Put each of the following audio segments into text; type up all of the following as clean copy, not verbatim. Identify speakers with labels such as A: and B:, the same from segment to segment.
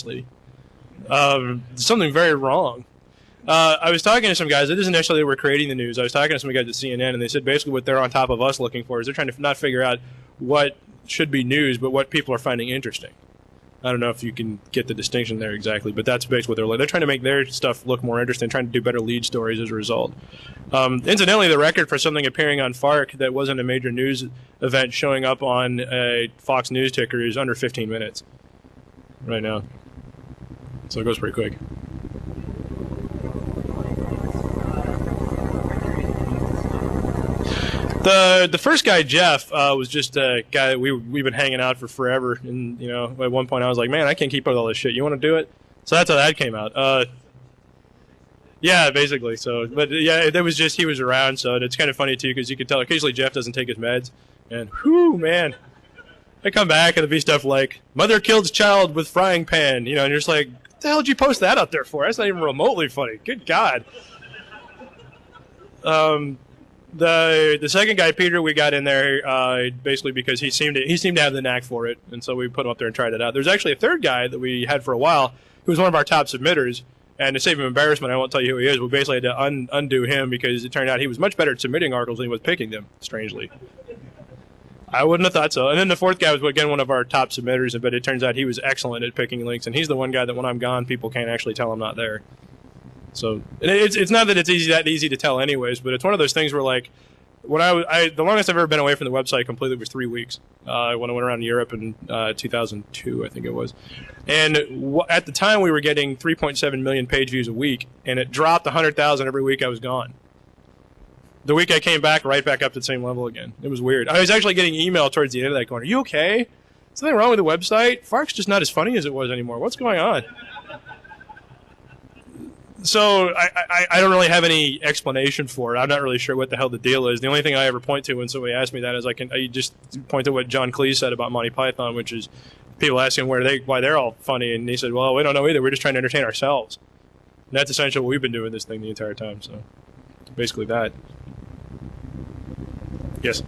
A: obviously. Something very wrong. I was talking to some guys. It isn't necessarily that we're creating the news. I was talking to some guys at CNN, and they said basically what they're on top of us looking for is they're trying to not figure out what should be news, but what people are finding interesting. I don't know if you can get the distinction there exactly, but that's basically what they're like. They're trying to make their stuff look more interesting, trying to do better lead stories as a result. Incidentally, the record for something appearing on Fark that wasn't a major news event showing up on a Fox News ticker is under 15 minutes right now. So it goes pretty quick. The first guy, Jeff, was just a guy that we've been hanging out for forever. And, you know, at one point I was like, man, I can't keep up with all this shit. You want to do it? So that's how that came out. Yeah, basically. So, but yeah, it was just, he was around. So it's kind of funny too, because you can tell occasionally Jeff doesn't take his meds. And whew, man, I come back and it'll be stuff like, mother killed child with frying pan, you know, and you're just like, what the hell did you post that out there for? That's not even remotely funny. Good God. The second guy, Peter, we got in there basically because he seemed to have the knack for it, and so we put him up there and tried it out. There's actually a third guy that we had for a while who was one of our top submitters, and to save him embarrassment, I won't tell you who he is. We basically had to undo him because it turned out he was much better at submitting articles than he was picking them, strangely. I wouldn't have thought so. And then the fourth guy was, again, one of our top submitters, but it turns out he was excellent at picking links, and he's the one guy that when I'm gone, people can't actually tell I'm not there. So it's not that it's that easy to tell anyways, but it's one of those things where, like, when the longest I've ever been away from the website completely was 3 weeks. When I went around Europe in 2002, I think it was. And at the time, we were getting 3.7 million page views a week, and it dropped 100,000 every week I was gone. The week I came back, right back up to the same level again. It was weird. I was actually getting email towards the end of that going, are you okay? Something wrong with the website? Fark's just not as funny as it was anymore. What's going on? So I don't really have any explanation for it. I'm not really sure what the hell the deal is. The only thing I ever point to when somebody asks me that is I just point to what John Cleese said about Monty Python, which is people asking why they're all funny, and he said, well, we don't know either. We're just trying to entertain ourselves. And that's essentially what we've been doing this thing the entire time. So basically that. Yes.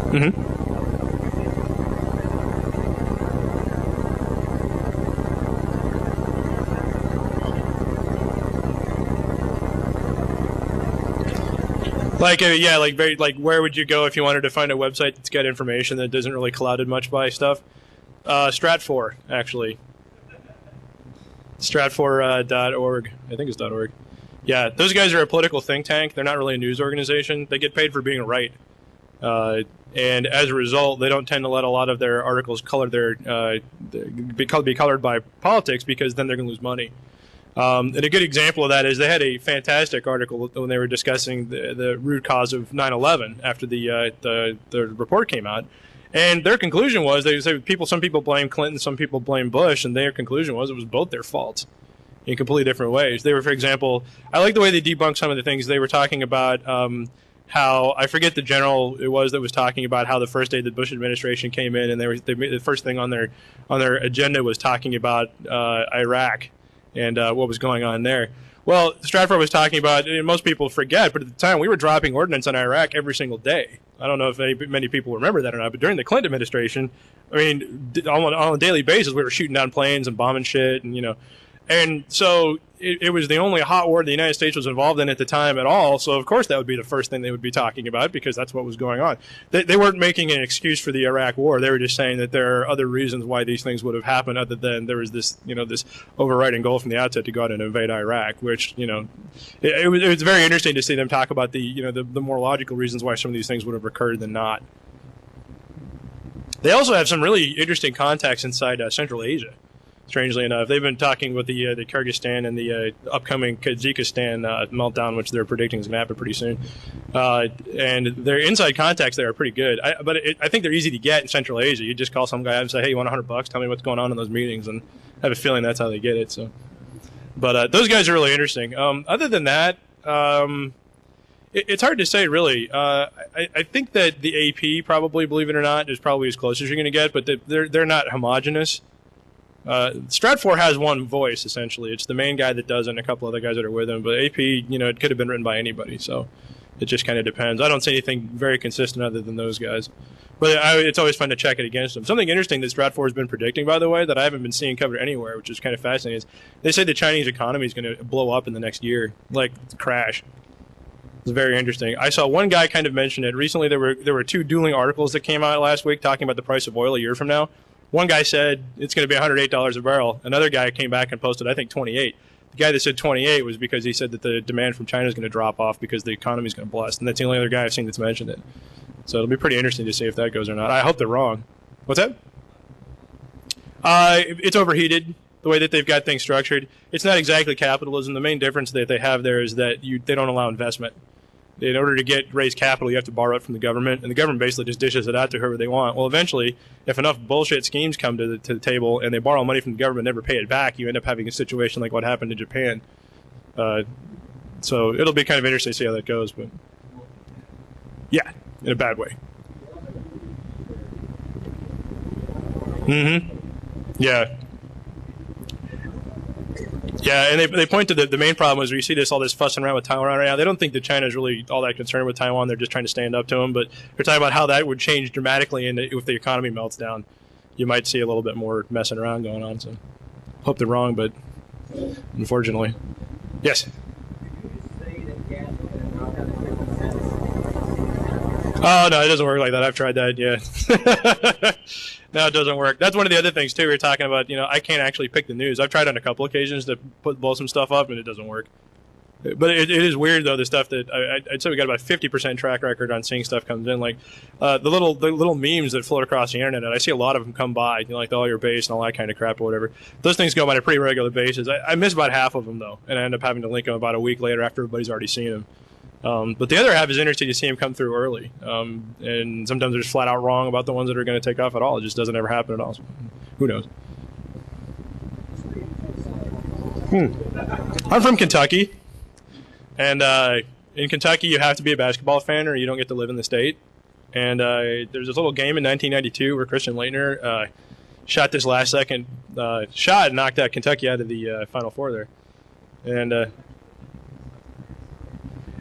A: Mm-hmm. Like, yeah, like where would you go if you wanted to find a website that's got information that isn't really clouded much by stuff? Stratfor, actually. Stratfor.org. I think it's .org. Yeah, those guys are a political think tank. They're not really a news organization. They get paid for being right. And as a result, they don't tend to let a lot of their articles be colored by politics, because then they're going to lose money. And a good example of that is they had a fantastic article when they were discussing the root cause of 9/11 after the report came out. And their conclusion was, they said some people blame Clinton, some people blame Bush, and their conclusion was it was both their faults in completely different ways. They were, for example, I like the way they debunked some of the things. They were talking about how, I forget the general it was that was talking about how the first day the Bush administration came in, and the first thing on their agenda was talking about Iraq and what was going on there. Well, Stratfor was talking about, and most people forget, but at the time we were dropping ordnance on Iraq every single day. I don't know if many people remember that or not, but during the Clinton administration, I mean, on a daily basis, we were shooting down planes and bombing shit, and and so it was the only hot war the United States was involved in at the time at all. So of course that would be the first thing they would be talking about, because that's what was going on. They weren't making an excuse for the Iraq war. They were just saying that there are other reasons why these things would have happened, other than there was this, this overriding goal from the outset to go out and invade Iraq, which, it was very interesting to see them talk about the more logical reasons why some of these things would have occurred than not. They also have some really interesting contacts inside Central Asia. Strangely enough, they've been talking with the Kyrgyzstan and the upcoming Kazakhstan meltdown, which they're predicting is going to happen pretty soon. And their inside contacts there are pretty good. I think they're easy to get in Central Asia. You just call some guy up and say, "Hey, you want $100? Tell me what's going on in those meetings," and I have a feeling that's how they get it. So, but those guys are really interesting. Other than that, it's hard to say really. I think that the AP probably, believe it or not, is probably as close as you're going to get, but they're not homogenous. Stratfor has one voice, essentially. It's the main guy that does it and a couple other guys that are with him. But AP, it could have been written by anybody. So It just kind of depends. I don't see anything very consistent other than those guys. But it's always fun to check it against them. Something interesting that Stratfor has been predicting, by the way, that I haven't been seeing covered anywhere, which is kind of fascinating, is they say the Chinese economy is going to blow up in the next year, like crash. It's very interesting. I saw one guy kind of mention it. Recently, there were two dueling articles that came out last week talking about the price of oil a year from now. One guy said it's going to be $108 a barrel. Another guy came back and posted, I think, 28. The guy that said 28 was because he said that the demand from China is going to drop off because the economy is going to blast. And that's the only other guy I've seen that's mentioned it. So it'll be pretty interesting to see if that goes or not. I hope they're wrong. What's that? It's overheated, the way that they've got things structured. It's not exactly capitalism. The main difference that they have there is that they don't allow investment. In order to raise capital, you have to borrow it from the government, and the government basically just dishes it out to whoever they want. Well, eventually, if enough bullshit schemes come to the table and they borrow money from the government and never pay it back, you end up having a situation like what happened in Japan. So it'll be kind of interesting to see how that goes. But yeah, in a bad way. Yeah. Yeah, and they point to the main problem is where you see all this fussing around with Taiwan right now. They don't think that China is really all that concerned with Taiwan. They're just trying to stand up to them. But they're talking about how that would change dramatically, and if the economy melts down, you might see a little bit more messing around going on. So hope they're wrong, but unfortunately. Yes? Oh, no, it doesn't work like that. I've tried that, yeah. No, it doesn't work. That's one of the other things, too. We were talking about, I can't actually pick the news. I've tried on a couple occasions to blow some stuff up, and it doesn't work. But it is weird, though, the stuff that I'd say we got about 50% track record on seeing stuff comes in. Like the little memes that float across the internet, and I see a lot of them come by, like all your base and all that kind of crap or whatever. Those things go by on a pretty regular basis. I miss about half of them, though, and I end up having to link them about a week later after everybody's already seen them. But the other half is interesting to see them come through early. And sometimes they're just flat out wrong about the ones that are going to take off at all. It just doesn't ever happen at all. So, who knows? I'm from Kentucky. And in Kentucky, you have to be a basketball fan or you don't get to live in the state. And there's this little game in 1992 where Christian Laettner shot this last-second shot and knocked out Kentucky out of the Final Four there. And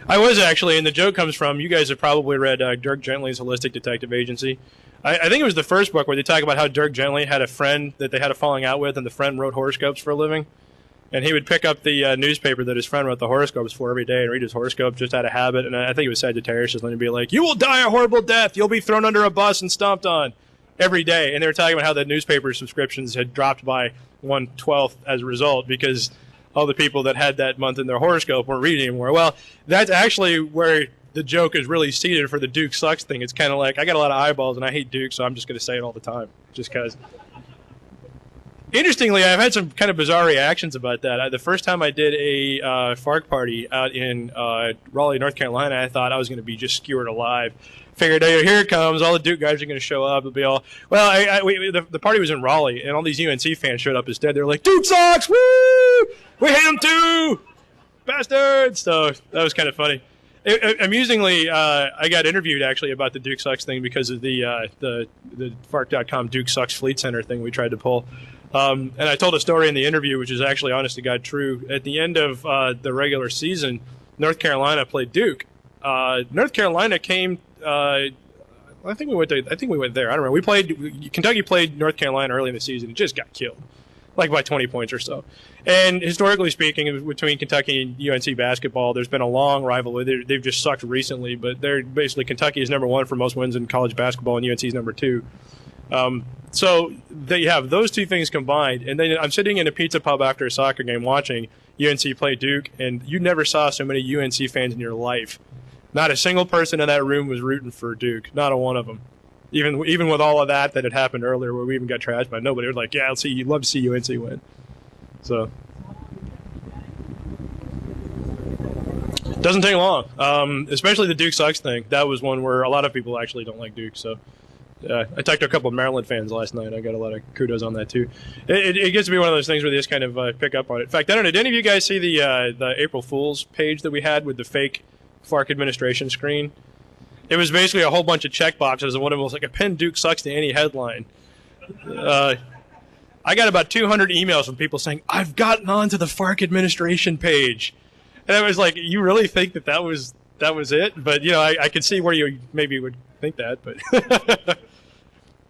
A: I was actually, and the joke comes from, you guys have probably read Dirk Gently's Holistic Detective Agency. I think it was the first book where they talk about how Dirk Gently had a friend that they had a falling out with, and the friend wrote horoscopes for a living. And he would pick up the newspaper that his friend wrote the horoscopes for every day and read his horoscope just out of habit. And I think it was Sagittarius, and he'd be like, "You will die a horrible death. You'll be thrown under a bus and stomped on," every day. And they were talking about how the newspaper subscriptions had dropped by 1/12 as a result because all the people that had that month in their horoscope weren't reading anymore. Well, that's actually where the joke is really seated for the Duke sucks thing. It's kind of like, I got a lot of eyeballs and I hate Duke, so I'm just going to say it all the time just because. Interestingly, I've had some kind of bizarre reactions about that. The first time I did a FARK party out in Raleigh, North Carolina, I thought I was going to be just skewered alive. Figured, hey, here it comes. All the Duke guys are going to show up. It'll be all, well, the party was in Raleigh, and all these UNC fans showed up instead. They were like, Duke sucks! Woo! We hate them too! Bastards! So that was kind of funny. Amusingly, I got interviewed actually about the Duke sucks thing because of the Fark.com Duke sucks Fleet Center thing we tried to pull. And I told a story in the interview, which is actually honest to God true. At the end of the regular season, North Carolina played Duke. North Carolina came. I think we went there. I don't remember. Kentucky played North Carolina early in the season. It just got killed, like by 20 points or so. And historically speaking, between Kentucky and UNC basketball, there's been a long rivalry. They've just sucked recently, but they're basically Kentucky is number one for most wins in college basketball, and UNC is number two. So they have those two things combined, and then I'm sitting in a pizza pub after a soccer game watching UNC play Duke, and you never saw so many UNC fans in your life. Not a single person in that room was rooting for Duke. Not a one of them. Even with all of that had happened earlier, where we even got trashed by nobody. It was like, yeah, you'd love to see UNC win. So doesn't take long. Especially the Duke sucks thing. That was one where a lot of people actually don't like Duke. So I talked to a couple of Maryland fans last night. I got a lot of kudos on that too. It gets to be one of those things where they just kind of pick up on it. In fact, I don't know. Did any of you guys see the April Fool's page that we had with the fake FARK administration screen? It was basically a whole bunch of check boxes, and one of them was like, append Duke sucks to any headline. I got about 200 emails from people saying, I've gotten onto the FARK administration page. And I was like, you really think that was that was it. But you know, I could see where you maybe would think that, but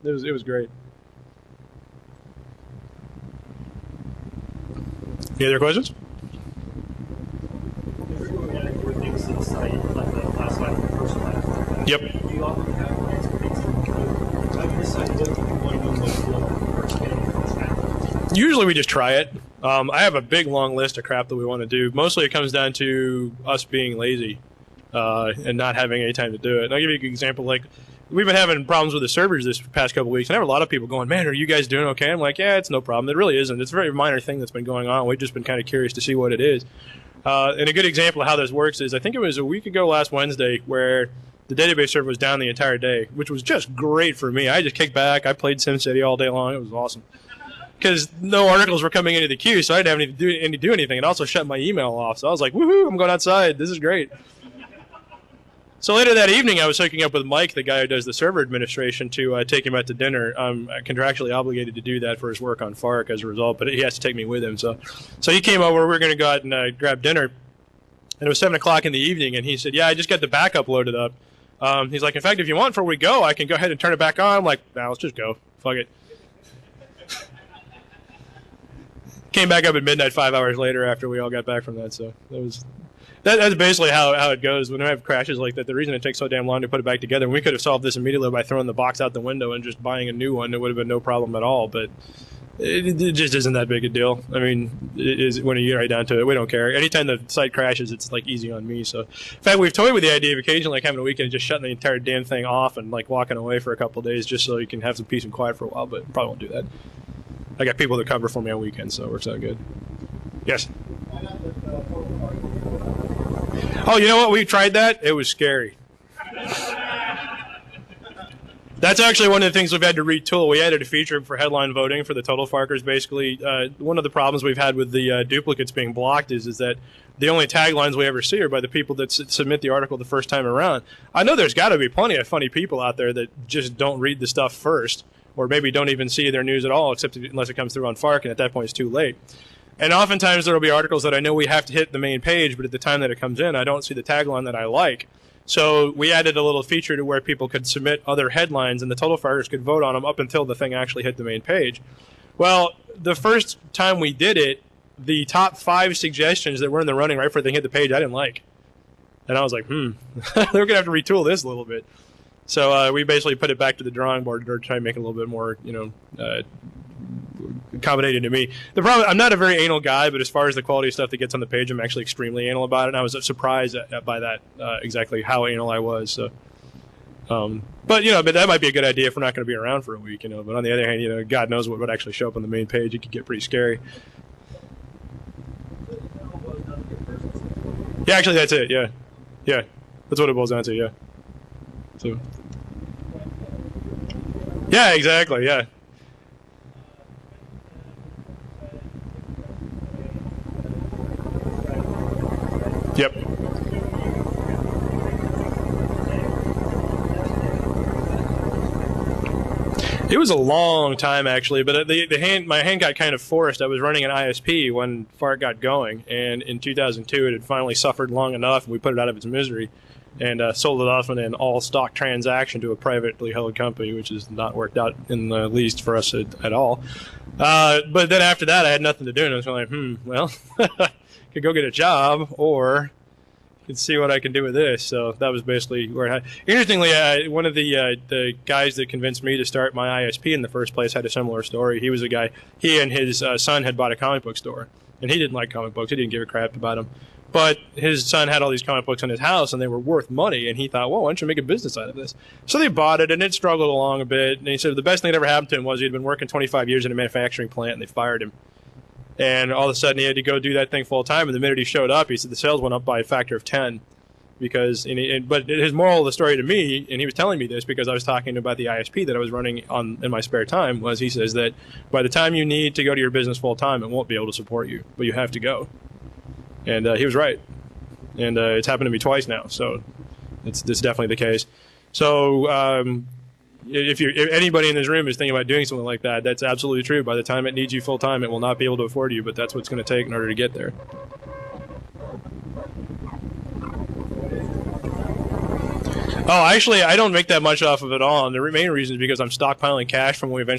A: it was great. Any other questions? Yep. Usually we just try it. I have a big long list of crap that we want to do. Mostly it comes down to us being lazy and not having any time to do it. And I'll give you an example. Like, we've been having problems with the servers this past couple of weeks, and I have a lot of people going, man, are you guys doing okay? I'm like, yeah, it's no problem. It really isn't. It's a very minor thing that's been going on. We've just been kind of curious to see what it is. And a good example of how this works is I think it was a week ago last Wednesday where the database server was down the entire day, which was just great for me. I just kicked back. I played SimCity all day long. It was awesome. Because no articles were coming into the queue, so I didn't have to do anything. It also shut my email off. So I was like, woohoo, I'm going outside. This is great. So later that evening, I was hooking up with Mike, the guy who does the server administration, to take him out to dinner. I'm contractually obligated to do that for his work on Fark as a result, but he has to take me with him. So he came over. We were going to go out and grab dinner. And it was 7 o'clock in the evening, and he said, yeah, I just got the backup loaded up. He's like, in fact, if you want, before we go, I can go ahead and turn it back on. I'm like, nah, let's just go. Fuck it. Came back up at midnight 5 hours later after we all got back from that. So that's basically how it goes when I have crashes like that. The reason it takes so damn long to put it back together, and we could have solved this immediately by throwing the box out the window and just buying a new one. It would have been no problem at all, but it just isn't that big a deal. I mean, when you get right down to it, we don't care. Anytime the site crashes, it's like easy on me. So, in fact, we've toyed with the idea of occasionally like having a weekend just shutting the entire damn thing off and like walking away for a couple of days just so you can have some peace and quiet for a while, but probably won't do that. I got people that cover for me on weekends, so it works out good. Yes? Oh, you know what? We tried that. It was scary. That's actually one of the things we've had to retool. We added a feature for headline voting for the total farkers. Basically, one of the problems we've had with the duplicates being blocked is that the only taglines we ever see are by the people that submit the article the first time around. I know there's got to be plenty of funny people out there that just don't read the stuff first, or maybe don't even see their news at all, except unless it comes through on Fark, and at that point it's too late. And oftentimes there will be articles that I know we have to hit the main page, but at the time that it comes in, I don't see the tagline that I like. So we added a little feature to where people could submit other headlines, and the total farkers could vote on them up until the thing actually hit the main page. Well, the first time we did it, the top 5 suggestions that were in the running right before they hit the page, I didn't like. And I was like, they're going to have to retool this a little bit. So we basically put it back to the drawing board to try and make it a little bit more, accommodating to me. The problem, I'm not a very anal guy, but as far as the quality of stuff that gets on the page, I'm actually extremely anal about it. And I was surprised by that, exactly how anal I was. So, but that might be a good idea if we're not going to be around for a week, But on the other hand, God knows what would actually show up on the main page. It could get pretty scary. Yeah, actually, that's it. Yeah, that's what it boils down to. Yeah. So. Yeah, exactly. Yeah. Yep. It was a long time actually, but my hand got kind of forced. I was running an ISP when Fark got going, and in 2002 it had finally suffered long enough, and we put it out of its misery and sold it off in an all-stock transaction to a privately held company, which has not worked out in the least for us at all. But then after that, I had nothing to do, and I was like, well, could go get a job, or could see what I can do with this. So that was basically where I had. Interestingly, one of the guys that convinced me to start my ISP in the first place had a similar story. He was a guy, he and his son had bought a comic book store, and he didn't like comic books. He didn't give a crap about them. But his son had all these comic books in his house, and they were worth money, and he thought, well, why don't you make a business out of this? So they bought it, and it struggled along a bit, and he said the best thing that ever happened to him was he'd been working 25 years in a manufacturing plant, and they fired him. And all of a sudden, he had to go do that thing full time, and the minute he showed up, he said the sales went up by a factor of 10. But his moral of the story to me, and he was telling me this because I was talking about the ISP that I was running in my spare time, was he says that by the time you need to go to your business full time, it won't be able to support you, but you have to go. And he was right. And it's happened to me twice now, so it's definitely the case. So if anybody in this room is thinking about doing something like that, that's absolutely true. By the time it needs you full time, it will not be able to afford you, but that's what it's going to take in order to get there. Oh, actually, I don't make that much off of it all, and the main reason is because I'm stockpiling cash from when we eventually